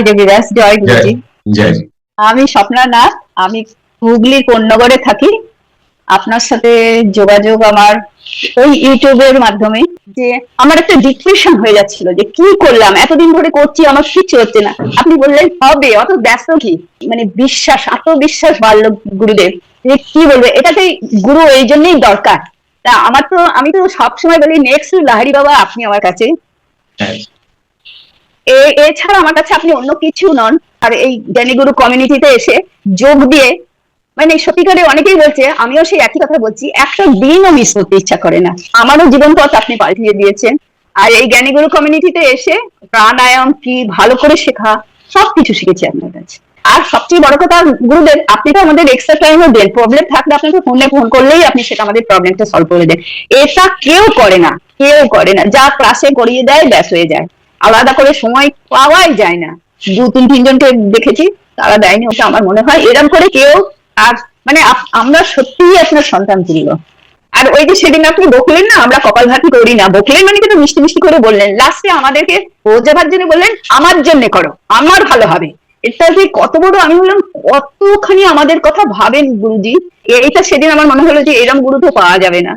দেবীদাস, জয় জয় গুরুজি। জয়। আমি স্বপ্না নাথ, আমি হুগলির কোন্নগরে থাকি। আপনার সাথে যোগাযোগ আমার ওই ইউটিউবের মাধ্যমে। যে আমার একটা ডিপ্রেশন হয়ে যাচ্ছিল যে কি করলাম, এতদিন ধরে করছি, আমার কিচ্ছু হচ্ছে না। আপনি বললেন হবে, অত ব্যস্ত কি, মানে বিশ্বাস, আত্মবিশ্বাস বাড়লো গুরুদেব। যে কি বলবে, এটাতে গুরু এই জন্যই দরকার। তা আমি তো সবসময় বলি নেক্সট লাহিড়ী বাবা আপনি আমার কাছে। হ্যাঁ, এছাড়া আমার কাছে আপনি অন্য কিছু নন। আর এই জ্ঞানীগুরু কমিউনিটিতে এসে যোগ দিয়ে, মানে সত্যিকারে অনেকেই বলছে, আমিও সেই একই কথা বলছি, একটা দিনও মিস করতে ইচ্ছা করে না। আমারও জীবন পথ আপনি পাল্টিয়ে দিয়েছেন। আর এই জ্ঞানীগুরু কমিউনিটিতে এসে প্রাণায়াম কি ভালো করে শেখা, সবকিছু শিখেছি আপনার কাছে। আর সবচেয়ে বড় কথা গুরুদেব, আপনি তো আমাদের এক্সট্রা টাইমও দেন। প্রবলেম থাকলে আপনাকে ফোনে ফোন করলেই আপনি সেটা আমাদের প্রবলেমটা সলভ করে দেন। এটা কেউ করে না, কেউ করে না। যা ক্লাসে করিয়ে দেয় ব্যাস হয়ে যায়। আলাদা করে সময় পাওয়াই যায় না। দু তিনজনকে দেখেছি, তারা দেয়নি। ওটা আমার মনে হয় এরকম করে কেউ। আর মানে আমরা সত্যিই আপনার সন্তান তুল্য। আর ওই যে সেদিন আপনি বকলেন না, আমরা কপালভাতি করি না, বকলেন মানে কিন্তু মিষ্টি মিষ্টি করে বললেন, লাস্টে আমাদেরকে বোঝাবার জন্য বললেন আমার জন্য করো, আমার ভালো হবে। এটা যে কত বড়, আমি বললাম কতখানি আমাদের কথা ভাবেন গুরুজি। এটা সেদিন আমার মনে হলো যে এরম গুরু তো পাওয়া যাবে না।